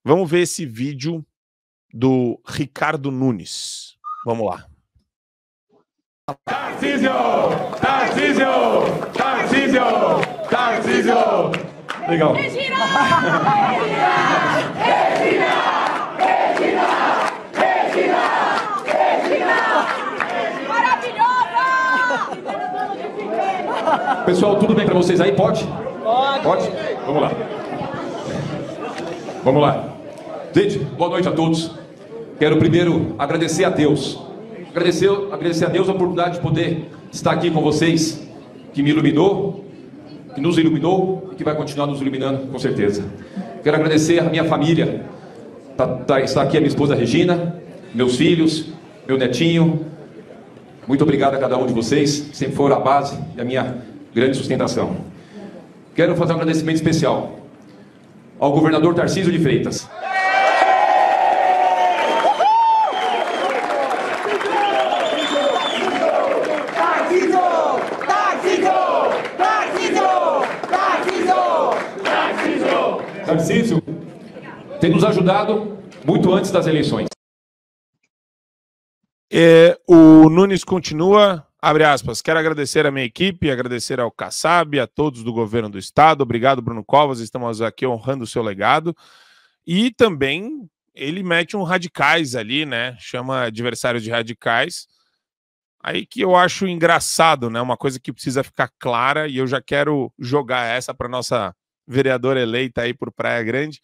Vamos ver esse vídeo do Ricardo Nunes. Vamos lá. Tarcísio! Tarcísio! Tarcísio! Tarcísio! Legal. Regina! Regina! Regina! Regina! Regina! Maravilhosa! Pessoal, tudo bem pra vocês aí? Pode? Pode? Vamos lá. Vamos lá. Gente, boa noite a todos. Quero primeiro agradecer a Deus. Agradecer a Deus a oportunidade de poder estar aqui com vocês, que me iluminou, que nos iluminou e que vai continuar nos iluminando, com certeza. Quero agradecer a minha família. Está aqui a minha esposa Regina, meus filhos, meu netinho. Muito obrigado a cada um de vocês, que sempre foram a base e a minha grande sustentação. Quero fazer um agradecimento especial ao governador Tarcísio de Freitas. Tarcísio tem nos ajudado muito antes das eleições. O Nunes continua, abre aspas, quero agradecer a minha equipe, agradecer ao Kassab, a todos do governo do estado, obrigado Bruno Covas, estamos aqui honrando o seu legado, e também ele mete um radicais ali, né, chama adversários de radicais, aí que eu acho engraçado, né, uma coisa que precisa ficar clara, e eu já quero jogar essa para nossa vereadora eleita aí por Praia Grande.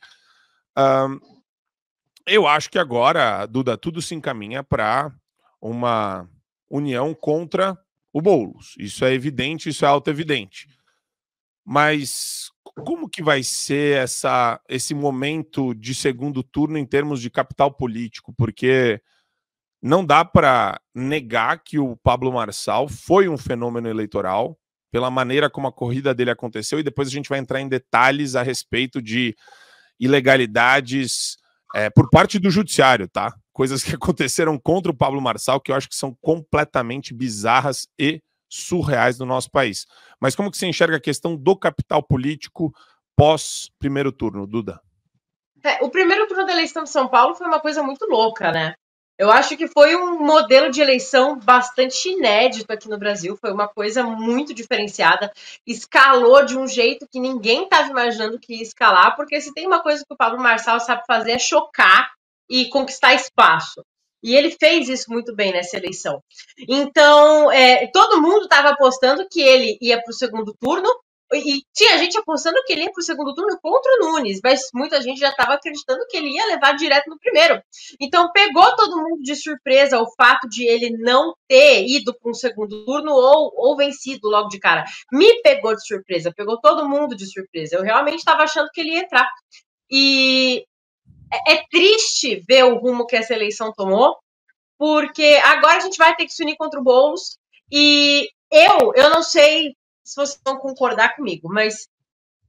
Eu acho que agora, Duda, tudo se encaminha para uma união contra o Boulos. Isso é evidente, isso é auto-evidente. Mas como que vai ser esse momento de segundo turno em termos de capital político? Porque não dá para negar que o Pablo Marçal foi um fenômeno eleitoral, pela maneira como a corrida dele aconteceu, e depois a gente vai entrar em detalhes a respeito de ilegalidades por parte do judiciário, tá? Coisas que aconteceram contra o Pablo Marçal, que eu acho que são completamente bizarras e surreais no nosso país. Mas como que você enxerga a questão do capital político pós primeiro turno, Duda? O primeiro turno da eleição de São Paulo foi uma coisa muito louca, né? Eu acho que foi um modelo de eleição bastante inédito aqui no Brasil, foi uma coisa muito diferenciada, escalou de um jeito que ninguém estava imaginando que ia escalar, porque se tem uma coisa que o Pablo Marçal sabe fazer é chocar e conquistar espaço. E ele fez isso muito bem nessa eleição. Então, todo mundo estava apostando que ele ia para o segundo turno, e tinha gente apostando que ele ia para o segundo turno contra o Nunes, mas muita gente já estava acreditando que ele ia levar direto no primeiro. Então pegou todo mundo de surpresa o fato de ele não ter ido para um segundo turno ou vencido logo de cara. Me pegou de surpresa, pegou todo mundo de surpresa. Eu realmente estava achando que ele ia entrar. E é triste ver o rumo que essa eleição tomou, porque agora a gente vai ter que se unir contra o Boulos. E eu não sei se vocês vão concordar comigo, mas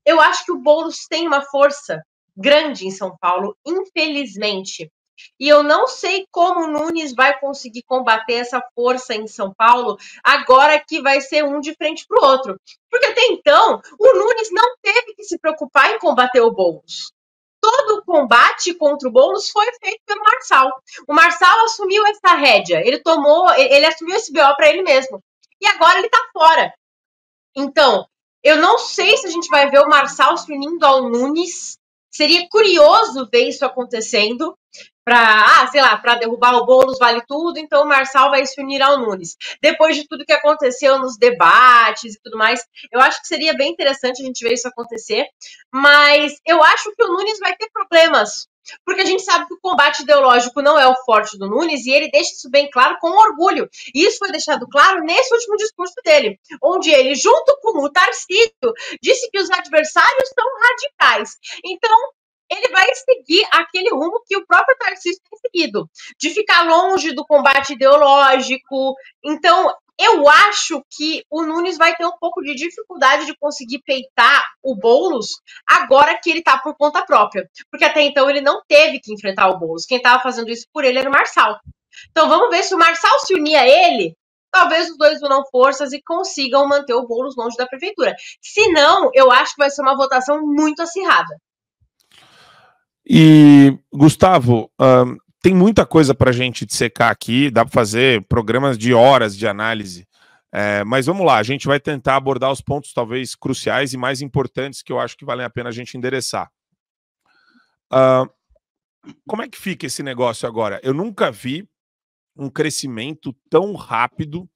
eu acho que o Boulos tem uma força grande em São Paulo, infelizmente. E eu não sei como o Nunes vai conseguir combater essa força em São Paulo agora que vai ser um de frente para o outro. Porque até então, o Nunes não teve que se preocupar em combater o Boulos. Todo o combate contra o Boulos foi feito pelo Marçal. O Marçal assumiu essa rédea, ele assumiu esse BO para ele mesmo. E agora ele está fora. Então, eu não sei se a gente vai ver o Marçal se unindo ao Nunes. Seria curioso ver isso acontecendo para derrubar o Boulos vale tudo, então o Marçal vai se unir ao Nunes. Depois de tudo que aconteceu nos debates e tudo mais, eu acho que seria bem interessante a gente ver isso acontecer, mas eu acho que o Nunes vai ter problemas, porque a gente sabe que o combate ideológico não é o forte do Nunes, e ele deixa isso bem claro com orgulho. E isso foi deixado claro nesse último discurso dele, onde ele, junto com o Tarcísio, disse que os adversários são radicais. Então, ele vai seguir aquele rumo que o próprio Tarcísio tem seguido, de ficar longe do combate ideológico. Então, eu acho que o Nunes vai ter um pouco de dificuldade de conseguir peitar o Boulos agora que ele está por conta própria. Porque até então ele não teve que enfrentar o Boulos. Quem estava fazendo isso por ele era o Marçal. Então vamos ver se o Marçal se unir a ele, talvez os dois unam forças e consigam manter o Boulos longe da prefeitura. Se não, eu acho que vai ser uma votação muito acirrada. E, Gustavo, tem muita coisa para a gente dissecar aqui, dá para fazer programas de horas de análise, mas vamos lá, a gente vai tentar abordar os pontos talvez cruciais e mais importantes que eu acho que valem a pena a gente endereçar. Como é que fica esse negócio agora? Eu nunca vi um crescimento tão rápido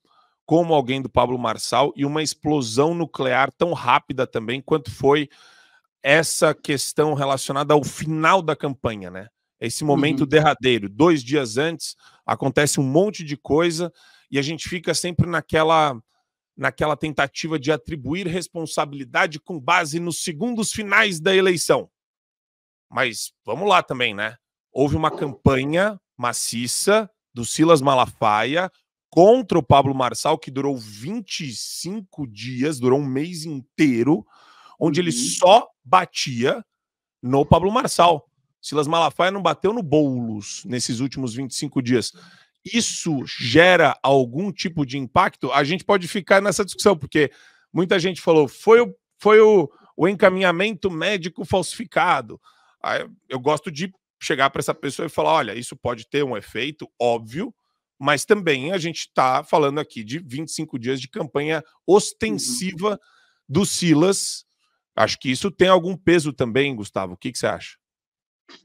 como alguém do Pablo Marçal e uma explosão nuclear tão rápida também quanto foi essa questão relacionada ao final da campanha, né? Esse momento derradeiro. 2 dias antes, acontece um monte de coisa e a gente fica sempre naquela tentativa de atribuir responsabilidade com base nos segundos finais da eleição. Mas vamos lá também, né? Houve uma campanha maciça do Silas Malafaia contra o Pablo Marçal que durou 25 dias, durou um mês inteiro, onde ele só batia no Pablo Marçal. Silas Malafaia não bateu no Boulos nesses últimos 25 dias. Isso gera algum tipo de impacto? A gente pode ficar nessa discussão, porque muita gente falou, foi o encaminhamento médico falsificado. Eu gosto de chegar para essa pessoa e falar, olha, isso pode ter um efeito, óbvio, mas também a gente está falando aqui de 25 dias de campanha ostensiva do Silas. Acho que isso tem algum peso também, Gustavo. O que você acha?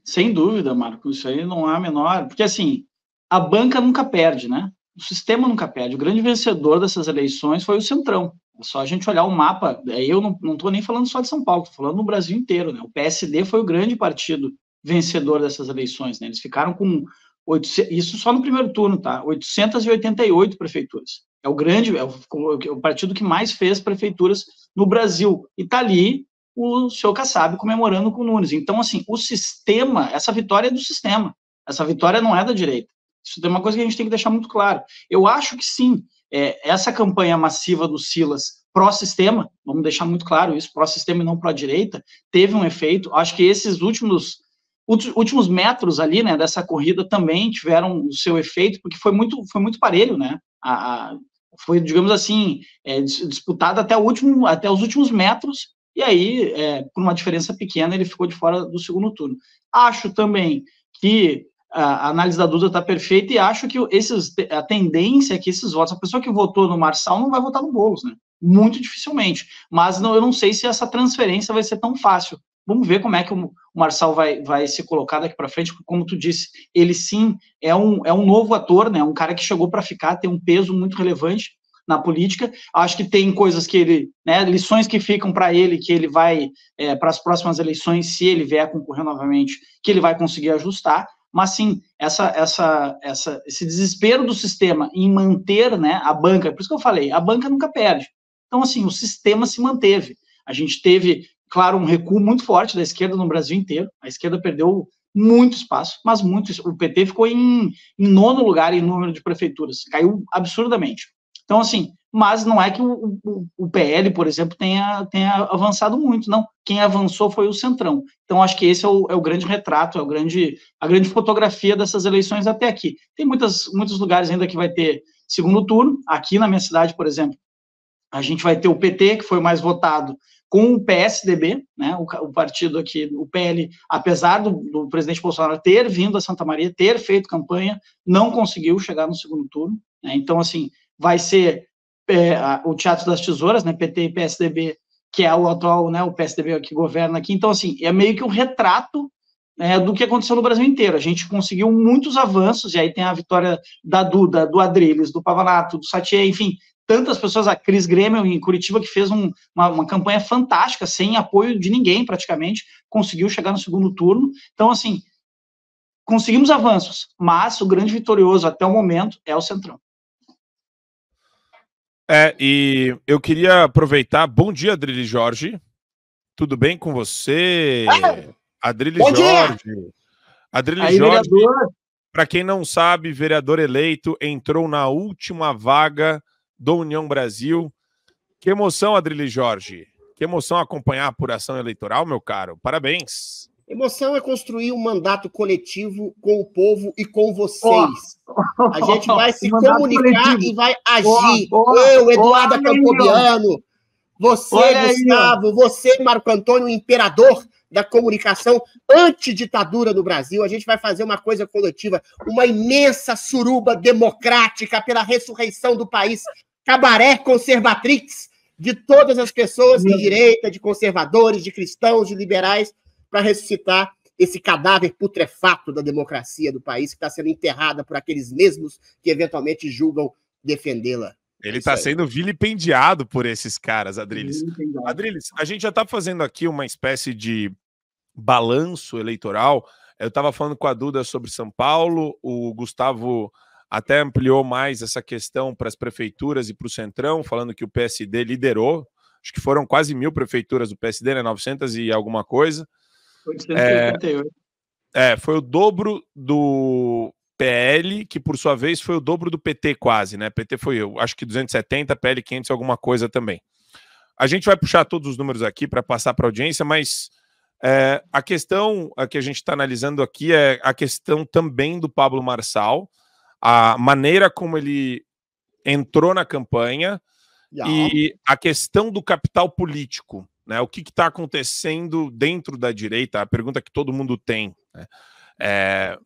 Sem dúvida, Marco. Isso aí não há a menor... Porque, assim, a banca nunca perde, né? O sistema nunca perde. O grande vencedor dessas eleições foi o Centrão. É só a gente olhar o mapa. Aí eu não estou nem falando só de São Paulo, estou falando no Brasil inteiro, né? O PSD foi o grande partido vencedor dessas eleições, né? Eles ficaram com... Isso só no primeiro turno, tá? 888 prefeituras. É o partido que mais fez prefeituras no Brasil. E tá ali o senhor Kassab comemorando com o Nunes. Então, assim, o sistema, essa vitória é do sistema. Essa vitória não é da direita. Isso é uma coisa que a gente tem que deixar muito claro. Eu acho que sim, essa campanha massiva do Silas pró-sistema, vamos deixar muito claro isso, pró-sistema e não pró-direita, teve um efeito. Acho que esses últimos metros ali, né, dessa corrida também tiveram o seu efeito, porque foi muito parelho, né? Foi, digamos assim, disputado até os últimos metros, e aí, por uma diferença pequena, ele ficou de fora do segundo turno. Acho também que a análise da Duda está perfeita, e acho que a tendência é que esses votos, a pessoa que votou no Marçal não vai votar no Boulos, né? Muito dificilmente. Mas eu não sei se essa transferência vai ser tão fácil. Vamos ver como é que o Marçal vai se colocar daqui para frente, porque, como tu disse, ele sim é um novo ator, né? Um cara que chegou para ficar, tem um peso muito relevante na política. Acho que tem coisas que ele, né, lições que ficam para ele, que ele vai, para as próximas eleições, se ele vier concorrer novamente, que ele vai conseguir ajustar. Mas sim, esse desespero do sistema em manter, né, a banca, por isso que eu falei, a banca nunca perde. Então, assim, o sistema se manteve. A gente teve, claro, um recuo muito forte da esquerda no Brasil inteiro. A esquerda perdeu muito espaço, mas muito. O PT ficou em 9º lugar em número de prefeituras, caiu absurdamente. Então, assim, mas não é que o PL, por exemplo, tenha avançado muito, não. Quem avançou foi o Centrão. Então, acho que esse é o grande retrato, a grande fotografia dessas eleições até aqui. Tem muitos lugares ainda que vai ter segundo turno. Aqui na minha cidade, por exemplo, a gente vai ter o PT, que foi o mais votado, com o PSDB, né, o partido aqui, o PL, apesar do presidente Bolsonaro ter vindo a Santa Maria, ter feito campanha, não conseguiu chegar no segundo turno, né? Então, assim, vai ser o Teatro das Tesouras, né, PT e PSDB, que é o atual, né, o PSDB que governa aqui. Então, assim, é meio que um retrato do que aconteceu no Brasil inteiro. A gente conseguiu muitos avanços, e aí tem a vitória da Duda, do Adrilles, do Pavanato, do Satye, enfim, tantas pessoas, a Cris Grêmio em Curitiba, que fez uma campanha fantástica, sem apoio de ninguém praticamente, conseguiu chegar no segundo turno. Então, assim, conseguimos avanços, mas o grande vitorioso até o momento é o Centrão. E eu queria aproveitar. Bom dia, Adrilles Jorge. Tudo bem com você? Adrilles Jorge. Adrilles Jorge, para quem não sabe, vereador eleito, entrou na última vaga do União Brasil. Que emoção, Adrilles Jorge. Que emoção acompanhar a apuração eleitoral, meu caro. Parabéns. Emoção é construir um mandato coletivo com o povo e com vocês. A gente vai se comunicar coletivo. E vai agir. Eu, Eduardo Campobiano, você, Gustavo, você, Marco Antônio, o imperador, da comunicação antiditadura no Brasil. A gente vai fazer uma coisa coletiva, uma imensa suruba democrática pela ressurreição do país, cabaré conservatrix de todas as pessoas de direita, de conservadores, de cristãos, de liberais, para ressuscitar esse cadáver putrefato da democracia do país que está sendo enterrada por aqueles mesmos que eventualmente julgam defendê-la. Ele está sendo vilipendiado por esses caras, Adriles. Adriles, a gente já está fazendo aqui uma espécie de balanço eleitoral. Eu estava falando com a Duda sobre São Paulo, o Gustavo até ampliou mais essa questão para as prefeituras e para o Centrão, falando que o PSD liderou. Acho que foram quase 1.000 prefeituras do PSD, né? 900 e alguma coisa. 888. Foi o dobro do PL, que por sua vez foi o dobro do PT quase, né? PT foi, eu acho que 270, PL 500 alguma coisa também. A gente vai puxar todos os números aqui para passar para a audiência, mas a questão que a gente está analisando aqui é a questão também do Pablo Marçal, a maneira como ele entrou na campanha e a questão do capital político, né? O que está acontecendo dentro da direita, a pergunta que todo mundo tem, né?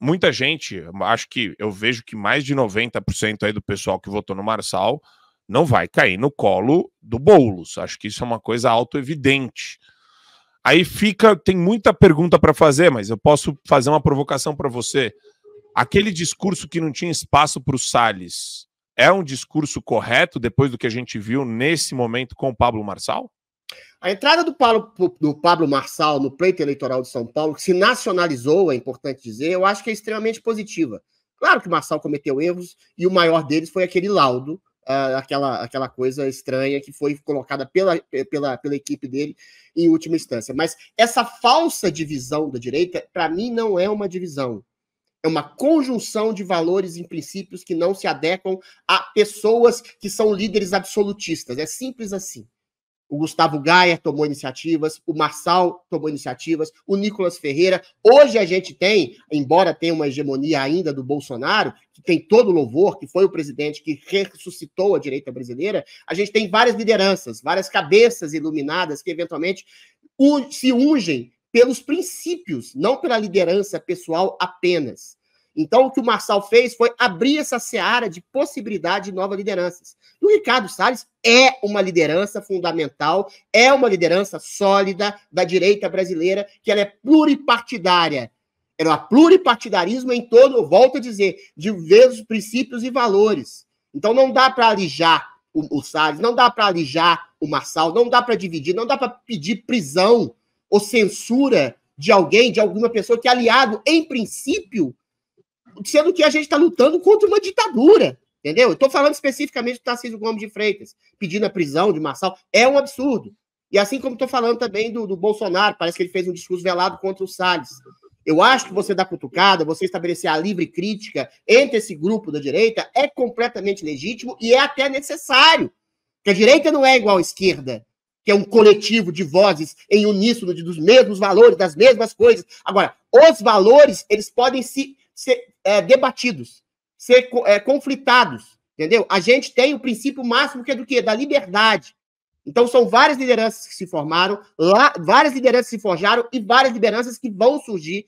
Muita gente, acho que eu vejo que mais de 90% aí do pessoal que votou no Marçal não vai cair no colo do Boulos. Acho que isso é uma coisa autoevidente. Aí tem muita pergunta para fazer, mas eu posso fazer uma provocação para você. Aquele discurso que não tinha espaço para o Salles é um discurso correto depois do que a gente viu nesse momento com o Pablo Marçal? A entrada do Pablo Marçal no pleito eleitoral de São Paulo, que se nacionalizou, é importante dizer, eu acho que é extremamente positiva. Claro que o Marçal cometeu erros, e o maior deles foi aquele laudo, aquela coisa estranha que foi colocada pela equipe dele em última instância. Mas essa falsa divisão da direita, para mim, não é uma divisão. É uma conjunção de valores e princípios que não se adequam a pessoas que são líderes absolutistas. É simples assim. O Gustavo Gayer tomou iniciativas, o Marçal tomou iniciativas, o Nicolas Ferreira. Hoje a gente tem, embora tenha uma hegemonia ainda do Bolsonaro, que tem todo o louvor, que foi o presidente que ressuscitou a direita brasileira, a gente tem várias lideranças, várias cabeças iluminadas que eventualmente se ungem pelos princípios, não pela liderança pessoal apenas. Então, o que o Marçal fez foi abrir essa seara de possibilidade de novas lideranças. E o Ricardo Salles é uma liderança fundamental, é uma liderança sólida da direita brasileira, que ela é pluripartidária. É um pluripartidarismo em torno, eu volto a dizer, de diversos princípios e valores. Então, não dá para alijar o Salles, não dá para alijar o Marçal, não dá para dividir, não dá para pedir prisão ou censura de alguém, de alguma pessoa que é aliado, em princípio, sendo que a gente está lutando contra uma ditadura, entendeu? Eu estou falando especificamente do Tarcísio Gomes de Freitas, pedindo a prisão de Marçal. É um absurdo. E assim como estou falando também do Bolsonaro, parece que ele fez um discurso velado contra o Salles. Eu acho que você dar cutucada, você estabelecer a livre crítica entre esse grupo da direita é completamente legítimo e é até necessário. Porque a direita não é igual à esquerda, que é um coletivo de vozes em uníssono dos mesmos valores, das mesmas coisas. Agora, os valores, eles podem ser debatidos, ser conflitados, entendeu? A gente tem o princípio máximo que é do quê? Da liberdade. Então, são várias lideranças que se formaram, várias lideranças que se forjaram e várias lideranças que vão surgir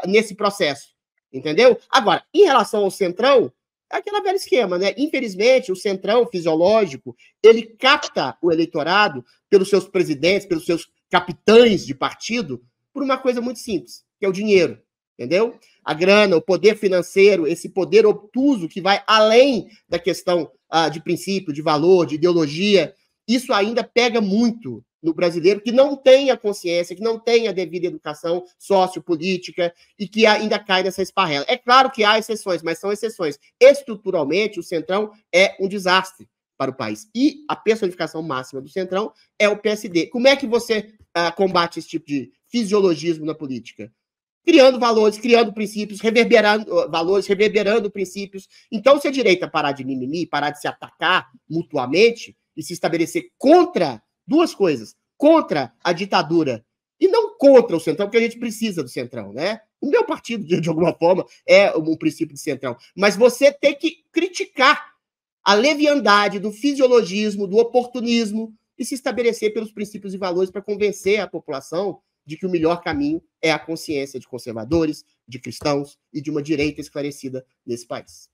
nesse processo, entendeu? Agora, em relação ao Centrão, é aquele velho esquema, né? Infelizmente, o Centrão fisiológico, ele capta o eleitorado pelos seus presidentes, pelos seus capitães de partido, por uma coisa muito simples, que é o dinheiro. Entendeu? A grana, o poder financeiro, esse poder obtuso que vai além da questão de princípio, de valor, de ideologia, isso ainda pega muito no brasileiro que não tem a consciência, que não tem a devida educação sociopolítica e que ainda cai nessa esparrela. É claro que há exceções, mas são exceções. Estruturalmente, o Centrão é um desastre para o país. E a personificação máxima do Centrão é o PSD. Como é que você combate esse tipo de fisiologismo na política? Criando valores, criando princípios, reverberando valores, reverberando princípios. Então, se a direita parar de mimimi, parar de se atacar mutuamente e se estabelecer contra duas coisas, contra a ditadura e não contra o Centrão, porque a gente precisa do Centrão, né? O meu partido, de alguma forma, é um princípio de Centrão. Mas você tem que criticar a leviandade do fisiologismo, do oportunismo e se estabelecer pelos princípios e valores para convencer a população de que o melhor caminho é a consciência de conservadores, de cristãos e de uma direita esclarecida nesse país.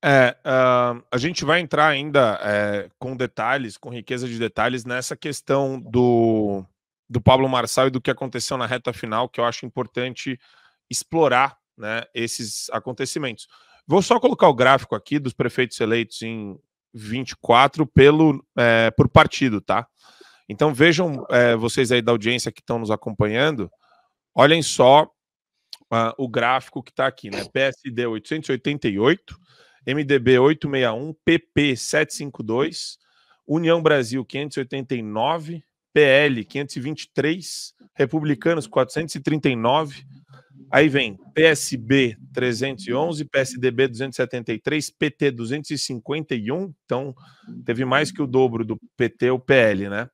A gente vai entrar ainda com detalhes, com riqueza de detalhes, nessa questão do Pablo Marçal e do que aconteceu na reta final, que eu acho importante explorar, né, esses acontecimentos. Vou só colocar o gráfico aqui dos prefeitos eleitos em 24 por partido, tá? Então vejam, vocês aí da audiência que estão nos acompanhando, olhem só o gráfico que está aqui, né? PSD 888, MDB 861, PP 752, União Brasil 589, PL 523, Republicanos 439, aí vem PSB 311, PSDB 273, PT 251, então teve mais que o dobro do PT ou PL, né?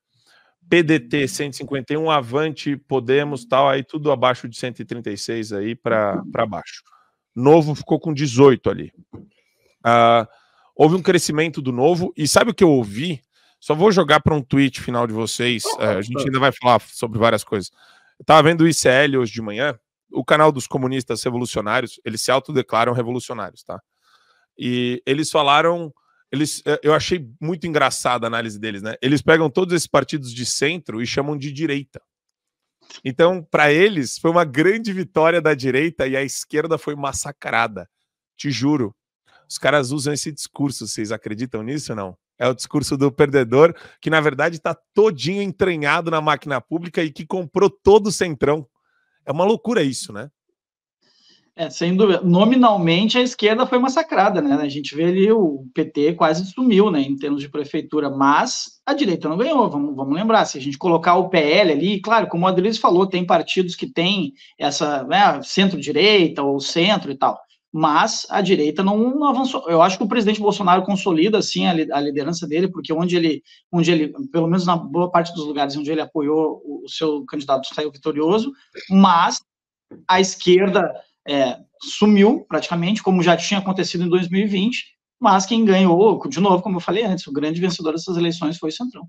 PDT 151, Avante, Podemos, tal, aí tudo abaixo de 136 aí para baixo. Novo ficou com 18 ali. Houve um crescimento do Novo, e sabe o que eu ouvi? Só vou jogar para um tweet final de vocês, a gente ainda vai falar sobre várias coisas. Eu estava vendo o ICL hoje de manhã, o canal dos comunistas revolucionários, eles se autodeclaram revolucionários, tá? E eles falaram... eu achei muito engraçada a análise deles, né? Eles pegam todos esses partidos de centro e chamam de direita. Então, para eles, foi uma grande vitória da direita e a esquerda foi massacrada. Te juro. Os caras usam esse discurso, vocês acreditam nisso ou não? É o discurso do perdedor, que na verdade está todinho entranhado na máquina pública e que comprou todo o centrão. É uma loucura isso, né? Sem dúvida. Nominalmente, a esquerda foi massacrada, né? A gente vê ali o PT quase sumiu, né, em termos de prefeitura, mas a direita não ganhou, vamos lembrar. Se a gente colocar o PL ali, claro, como o Adriles falou, tem partidos que têm essa, né, centro-direita ou centro e tal, mas a direita não avançou. Eu acho que o presidente Bolsonaro consolida, assim, a liderança dele, porque onde ele, pelo menos na boa parte dos lugares onde ele apoiou o seu candidato, saiu vitorioso, mas a esquerda sumiu praticamente, como já tinha acontecido em 2020, mas quem ganhou, de novo, como eu falei antes, o grande vencedor dessas eleições foi o Centrão.